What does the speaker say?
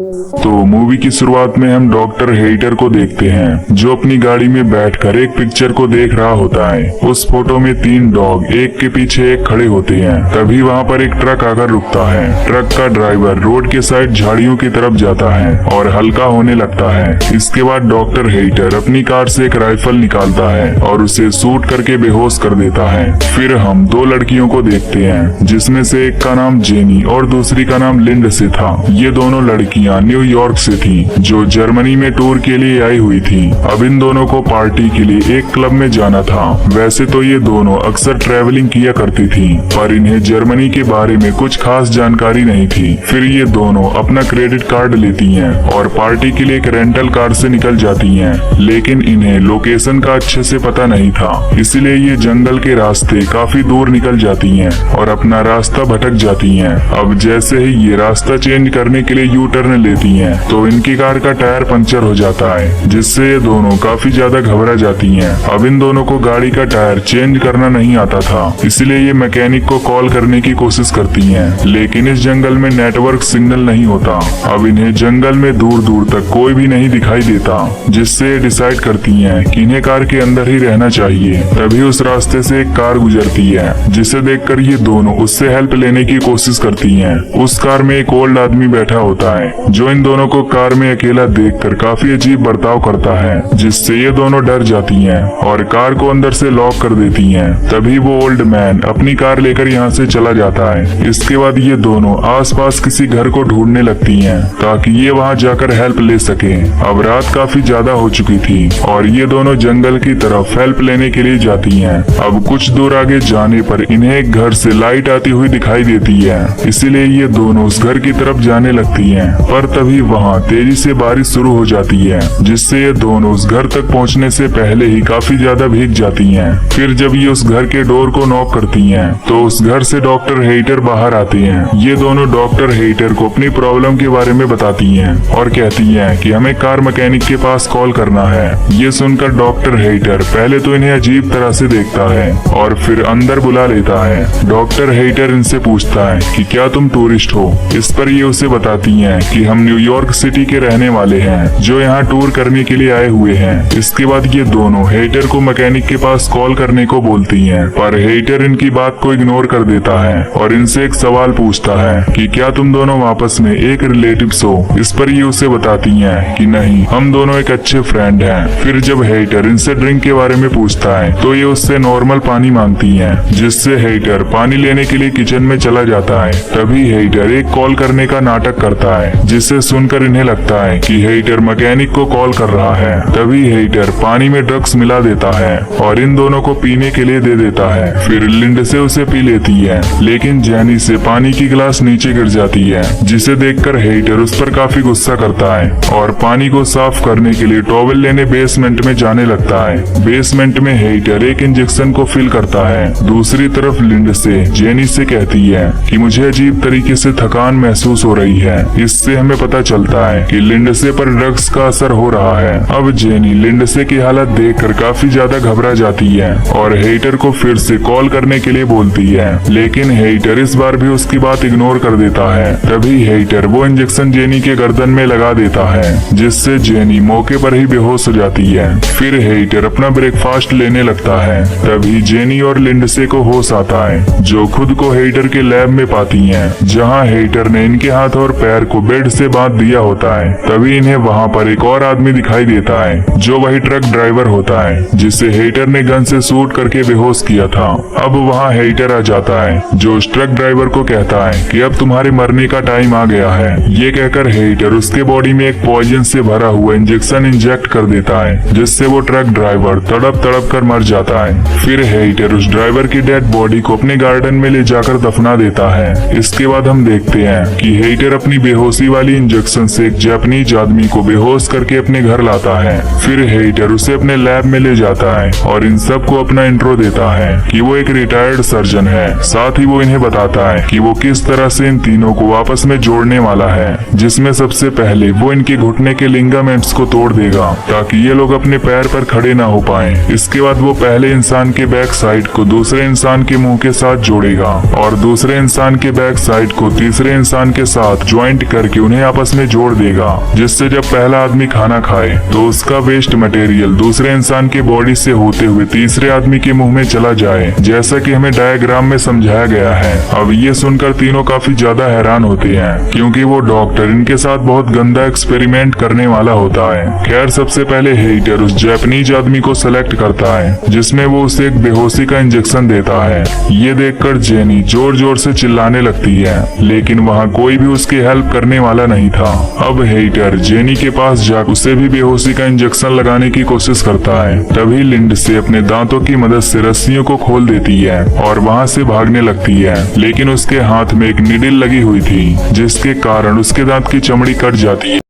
तो मूवी की शुरुआत में हम डॉक्टर हेइटर को देखते हैं जो अपनी गाड़ी में बैठकर एक पिक्चर को देख रहा होता है। उस फोटो में 3 डॉग एक के पीछे एक खड़े होते हैं। तभी वहाँ पर एक ट्रक आकर रुकता है। ट्रक का ड्राइवर रोड के साइड झाड़ियों की तरफ जाता है और हल्का होने लगता है। इसके बाद डॉक्टर हेइटर अपनी कार से एक राइफल निकालता है और उसे शूट करके बेहोश कर देता है। फिर हम 2 लड़कियों को देखते हैं जिसमें से एक का नाम जेनी और दूसरी का नाम लिंडसे था। ये दोनों लड़कियां न्यूयॉर्क से थी जो जर्मनी में टूर के लिए आई हुई थी। अब इन दोनों को पार्टी के लिए एक क्लब में जाना था। वैसे तो ये दोनों अक्सर ट्रैवलिंग किया करती थी पर इन्हें जर्मनी के बारे में कुछ खास जानकारी नहीं थी। फिर ये दोनों अपना क्रेडिट कार्ड लेती हैं और पार्टी के लिए एक रेंटल कार से निकल जाती हैं। लेकिन इन्हें लोकेशन का अच्छे से पता नहीं था, इसलिए ये जंगल के रास्ते काफी दूर निकल जाती हैं और अपना रास्ता भटक जाती हैं। अब जैसे ही ये रास्ता चेंज करने के लिए यू टर्न लेती हैं तो इनकी कार का टायर पंचर हो जाता है, जिससे ये दोनों काफी ज्यादा घबरा जाती हैं। अब इन दोनों को गाड़ी का टायर चेंज करना नहीं आता था, इसलिए ये मैकेनिक को कॉल करने की कोशिश करती हैं। लेकिन इस जंगल में नेटवर्क सिग्नल नहीं होता। अब इन्हें जंगल में दूर दूर तक कोई भी नहीं दिखाई देता, जिससे ये डिसाइड करती हैं कि इन्हें कार के अंदर ही रहना चाहिए। तभी उस रास्ते से एक कार गुजरती है जिसे देखकर ये दोनों उससे हेल्प लेने की कोशिश करती हैं। उस कार में एक ओल्ड आदमी बैठा होता है जो इन दोनों को कार में अकेला देखकर काफी अजीब बर्ताव करता है, जिससे ये दोनों डर जाती हैं और कार को अंदर से लॉक कर देती हैं। तभी वो ओल्ड मैन अपनी कार लेकर यहाँ से चला जाता है। इसके बाद ये दोनों आसपास किसी घर को ढूंढने लगती हैं ताकि ये वहाँ जाकर हेल्प ले सके। अब रात काफी ज्यादा हो चुकी थी और ये दोनों जंगल की तरफ हेल्प लेने के लिए जाती हैं। अब कुछ दूर आगे जाने पर इन्हें एक घर से लाइट आती हुई दिखाई देती है, इसीलिए ये दोनों उस घर की तरफ जाने लगती हैं। पर तभी वहाँ तेजी से बारिश शुरू हो जाती है, जिससे ये दोनों उस घर तक पहुँचने से पहले ही काफी ज्यादा भीग जाती हैं। फिर जब ये उस घर के डोर को नॉक करती हैं, तो उस घर से डॉक्टर हेइटर बाहर आते हैं। ये दोनों डॉक्टर हेइटर को अपनी प्रॉब्लम के बारे में बताती हैं और कहती हैं कि हमें कार मैकेनिक के पास कॉल करना है। ये सुनकर डॉक्टर हेइटर पहले तो इन्हें अजीब तरह से देखता है और फिर अंदर बुला लेता है। डॉक्टर हेइटर इनसे पूछता है कि क्या तुम टूरिस्ट हो। इस पर ये उसे बताती हैं कि हम न्यूयॉर्क सिटी के रहने वाले हैं जो यहाँ टूर करने के लिए आए हुए हैं। इसके बाद ये दोनों हेइटर को मैकेनिक के पास कॉल करने को बोलती हैं, पर हेइटर इनकी बात को इग्नोर कर देता है और इनसे एक सवाल पूछता है कि क्या तुम दोनों आपस में एक रिलेटिव्स हो। इस पर ये उसे बताती हैं कि नहीं, हम दोनों एक अच्छे फ्रेंड हैं। फिर जब हेइटर इनसे ड्रिंक के बारे में पूछता है तो ये उससे नॉर्मल पानी मांगती हैं, जिससे हेइटर पानी लेने के लिए किचन में चला जाता है। तभी हेइटर एक कॉल करने का नाटक करता है, जिसे सुनकर इन्हें लगता है कि हेइटर मैकेनिक को कॉल कर रहा है। तभी हेइटर पानी में ड्रग्स मिला देता है और इन दोनों को पीने के लिए दे देता है। फिर लिंडसे उसे पी लेती है, लेकिन जेनी से पानी की गिलास नीचे गिर जाती है, जिसे देखकर हेइटर उस पर काफी गुस्सा करता है और पानी को साफ करने के लिए टॉवेल लेने बेसमेंट में जाने लगता है। बेसमेंट में हेइटर एक इंजेक्शन को फिल करता है। दूसरी तरफ लिंडसे जेनी से कहती है कि मुझे अजीब तरीके से थकान महसूस हो रही है। इससे हमें पता चलता है कि लिंडसे पर ड्रग्स का असर हो रहा है। अब जेनी लिंडसे की हालत देखकर काफी ज्यादा घबरा जाती है और हेइटर को फिर से कॉल करने के लिए बोलती है, लेकिन हेइटर इस बार भी उसकी बात इग्नोर कर देता है। तभी हेइटर वो इंजेक्शन जेनी के गर्दन में लगा देता है, जिससे जेनी मौके पर ही बेहोश हो जाती है। फिर हेइटर अपना ब्रेकफास्ट लेने लगता है। तभी जेनी और लिंडसे को होश आता है, जो खुद को हेइटर के लैब में पाती हैं, जहां हेइटर ने इनके हाथ और पैर को बेड से बांध दिया होता है। तभी इन्हें वहां पर एक और आदमी दिखाई देता है जो वही ट्रक ड्राइवर होता है, जिसे हेइटर ने गन से शूट करके बेहोश किया था। अब वहां हेइटर आ जाता है, जो उस ट्रक ड्राइवर को कहता है कि अब तुम्हारे मरने का टाइम आ गया है। ये कहकर हेइटर उसके बॉडी में एक पॉइजन से भरा हुआ इंजेक्शन इंजेक्ट कर देता है, जिससे वो ट्रक ड्राइवर तड़प तड़प कर मर जाता है। फिर हेइटर उस ड्राइवर की डेड बॉडी को अपने गार्डन में ले जाकर दफना देता है। इसके बाद हम देखते हैं कि हेइटर अपनी बेहोशी वाली इंजेक्शन से एक जापानीज आदमी को बेहोश करके अपने घर लाता है। फिर हेइटर उसे अपने लैब में ले जाता है और इन सबको अपना इंट्रो देता है कि वो एक रिटायर्ड सर्जन है। साथ ही वो इन्हें बताता है कि वो किस तरह से इन तीनों को आपस में जोड़ने वाला है, जिसमें सबसे पहले वो इनके घुटने के लिगामेंट्स को तोड़ देगा ताकि ये लोग अपने पैर पर खड़े ना हो पाए। इसके बाद वो पहले इंसान के बैक साइड को दूसरे इंसान के मुंह के साथ जोड़ेगा और दूसरे इंसान के बैक साइड को तीसरे इंसान के साथ ज्वाइंट करके उन्हें आपस में जोड़ देगा, जिससे जब पहला आदमी खाना खाए तो उसका वेस्ट मटेरियल दूसरे इंसान के बॉडी से होते हुए तीसरे आदमी के मुंह में चला जाए, जैसा कि हमें डायग्राम में समझाया गया है। अब ये सुनकर तीनों काफी ज्यादा हैरान होते हैं, क्योंकि वो डॉक्टर इनके साथ बहुत गंदा एक्सपेरिमेंट करने वाला होता है। खैर, सबसे पहले हेइटर उस जापानीज आदमी को सेलेक्ट करता है, जिसमें वो उसे एक बेहोशी का इंजेक्शन देता है। ये देखकर जेनी जोर जोर से चिल्लाने लगती है, लेकिन वहाँ कोई भी उसकी हेल्प करने वाला नहीं था। अब हेइटर जेनी के पास जाकर उसे भी बेहोशी का इंजेक्शन लगाने की कोशिश करता है। तभी लिंड से अपने दांतों की मदद से रस्सियों को खोल देती है और वहाँ से भागने लगती है, लेकिन उसके हाथ में एक निडिल लगी हुई थी, जिसके कारण उसके दांत की चमड़ी कट जाती है।